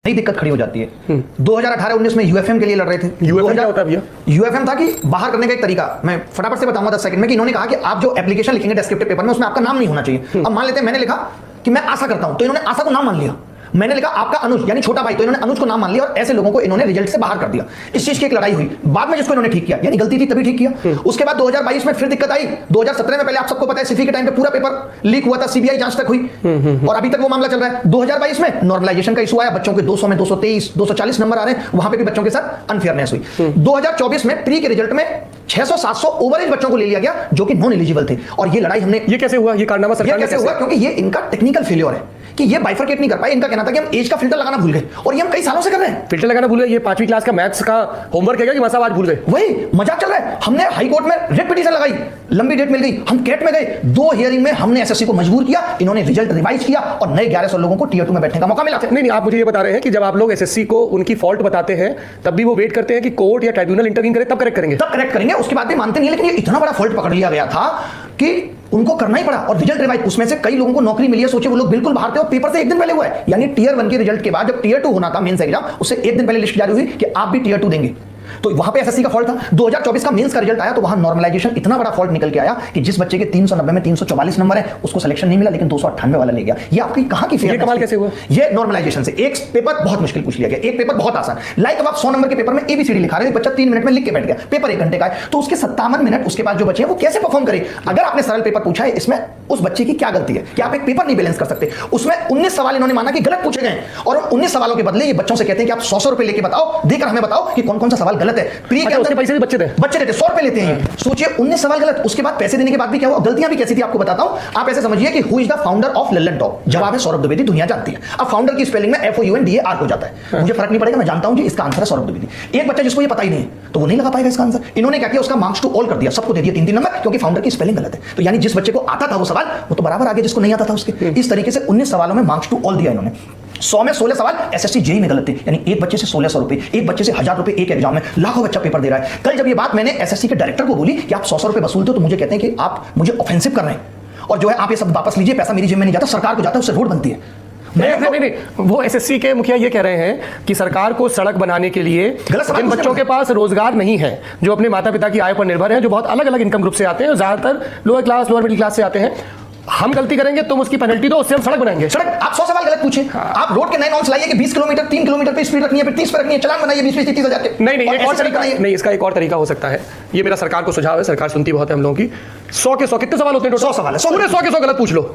नई दिक्कत खड़ी हो जाती है। 2018-19 में यूएफएम के लिए लड़ रहे थे। यूएफएम क्या होता है भैया? यूएफएम था कि बाहर करने का एक तरीका, मैं फटाफट से बताऊंगा 10 सेकंड में, कि इन्होंने कहा कि आप जो एप्लीकेशन लिखेंगे डिस्क्रिप्टिव पेपर में उसमें आपका नाम नहीं होना चाहिए। अब मान लेते हैं मैंने लिखा कि मैं आशा करता हूं, तो इन्होंने आशा को नाम मान लिया। मैंने लिखा आपका अनुज यानी छोटा भाई, तो इन्होंने अनुज को नाम मान लिया और ऐसे लोगों को इन्होंने रिजल्ट से बाहर कर दिया। इस चीज की एक लड़ाई हुई, बाद में जिसको इन्होंने ठीक किया, यानी गलती थी तभी ठीक किया। उसके बाद 2022 में फिर दिक्कत आई। 2017 में पहले आप सबको पता है सिफी के टाइम पे पूरा पेपर लीक हुआ था, सीबीआई जांच तक हुई और अभी तक वो मामला चल रहा है। 2022 में नॉर्मलाइजेशन का इशू आया, बच्चों के 200 में 223 240 नंबर आ रहे हैं, वहां पे भी बच्चों के साथ अनफेयरनेस हुई। 2024 में प्री के रिजल्ट में 600-700 ओवरेज बच्चों को ले लिया गया जो कि नॉन एलिजिबल थे। और ये लड़ाई हमने, ये कैसे हुआ? ये कारनामा सरकार कैसे हुआ? क्योंकि ये इनका टेक्निकल फेलियर है कि ये बाइफरकेट नहीं कर पाए। इनका कहना था कि हम एज का फिल्टर लगाना भूल गए और ये हम कई सालों से कर रहे हैं। फिल्टर लगाना भूल गए? ये 5वीं क्लास का मैथ्स का होमवर्क है क्या कि मसा आज भूल गए? वही मजाक चल रहा है। हमने हाई कोर्ट में रेट पिटीशन लगाई, लंबी डेट मिल गई, हम कैट में गए, 2 हियरिंग में हमने एसएससी को मजबूर किया, इन्होंने रिजल्ट रिवाइज किया और नए 1100 लोगों को टियर 2 में बैठने का मौका मिला। नहीं, आप मुझे ये बता रहे हैं कि जब आप लोग एसएससी को उनकी फॉल्ट बताते हैं तब भी वो वेट करते हैं कि कोर्ट या ट्राइब्यूनल इंटरवीन करे तब करेक्ट करेंगे? तब करेक्ट करेंगे, उसके बाद भी मानते नहीं है। लेकिन ये इतना बड़ा फॉल्ट पकड़ लिया गया था कि उनको करना ही पड़ा और रिजल्ट रिवाइज, उसमें से कई लोगों को नौकरी मिली है। सोचिए वो लोग बिल्कुल बाहर थे और पेपर से एक दिन पहले हुआ है। यानी टियर 1 के रिजल्ट के बाद जब टियर 2 होना था मेंस एग्जाम, उससे एक दिन पहले लिस्ट जारी हुई कि आप भी टियर 2 देंगे। तो वहां पे एसएससी का फॉल्ट था। 2024 का मेंस का रिजल्ट आया तो वहां नॉर्मलाइजेशन इतना बड़ा फॉल्ट निकल के आया कि जिस बच्चे के 390 में 344 नंबर है उसको सिलेक्शन नहीं मिला, लेकिन 298 वाला ले गया। ये आपकी कहां की फेयर? कमाल कैसे हुआ? ये नॉर्मलाइजेशन से। एक पेपर बहुत मुश्किल पूछ लिया गया, एक पेपर बहुत आसान। लाइक अब आप 100 नंबर के पेपर में एबीसीडी लिखा रहे हैं, बच्चा 3 मिनट में लिख के बैठ गया, पेपर 1 घंटे का है, तो उसके 57 मिनट उसके बाद जो बचे हैं वो कैसे परफॉर्म करे? अगर आपने सरल पेपर पूछा है, इसमें उस बच्चे की क्या गलती है कि आप एक पेपर नहीं बैलेंस कर सकते? उसमें 19 सवाल इन्होंने माना कि गलत पूछे गए और 19 सवालों के बदले ये बच्चों से कहते हैं कि आप 100 रुपए लेके बताओ, देकर हमें बताओ कि कौन कौन सा सवाल गलत है। प्री के उसके पैसे भी बच्चे देते 100 रुपए लेते हैं। सोचिए 19 सवाल गलत, उसके बाद पैसे देने के बाद भी क्या हुआ? गलतियां भी कैसी थी आपको बताता हूं। आप ऐसे समझिए कि who is the founder of Lallan top? जवाब है सौरभ द्विवेदी, दुनिया जानती है। अब फाउंडर की स्पेलिंग में FOUNDAR हो जाता है, मुझे फर्क नहीं पड़ेगा, मैं जानता हूं कि इसका आंसर है सौरभ द्विवेदी। एक बच्चा जिसको ये पता ही नहीं है तो वो नहीं लगा पाएगा इसका आंसर। इन्होंने क्या किया? उसका मार्क्स टू ऑल कर दिया, सबको दे दिया 3-3 नंबर, क्योंकि फाउंडर की स्पेलिंग गलत है। तो यानी जिस बच्चे को आता था वो सवाल, वो तो बराबर आगे जिसको नहीं आता था उसके। इस तरीके से 19 सवालों में मार्क्स टू ऑल दिया इन्होंने। 100 में 16 सवाल एसएससी जेईई में गलत थे, यानी एक बच्चे से 1600 रुपए, एक बच्चे से 1000 रुपए एक एग्जाम में, लाखों बच्चा पेपर दे रहा है। कल जब ये बात मैंने एसएससी के डायरेक्टर को बोली कि आप 100 रुपए वसूलते हो, तो मुझे कहते हैं कि आप मुझे ऑफेंसिव कर रहे हैं और जो है आप ये सब वापस लीजिए, पैसा मेरी जेब में नहीं जाता, सरकार को जाता है, उससे रोड बनती है। नहीं, वो एसएससी के मुखिया ये कह रहे हैं कि सरकार को सड़क बनाने के लिए जिन बच्चों के पास रोजगार नहीं है, जो अपने माता पिता की आय पर निर्भर हैं, जो बहुत अलग अलग इनकम ग्रुप से आते हैं, ज्यादातर lower class lower middle class से आते हैं, हम गलती करेंगे तुम उसकी पेनल्टी दो, उससे हम सड़क बनाएंगे। सड़क आप 100 सवाल गलत पूछे, आप रोड के नए नॉर्म्स लाइए कि 20 किलोमीटर 3 किलोमीटर पे स्पीड रखनी है, फिर 30 पे रखनी है, चलान बनाइए 20-30 हजार के। नहीं, एक और तरीका नहीं, इसका एक और तरीका हो सकता है। ये मेरा सरकार को सुझाव है, सरकार सुनती बहुत है हम लोगों की। 100 के 100 कितने सवाल होते हैं? 100 सवाल है, पूरे 100 के 100 गलत पूछ लो।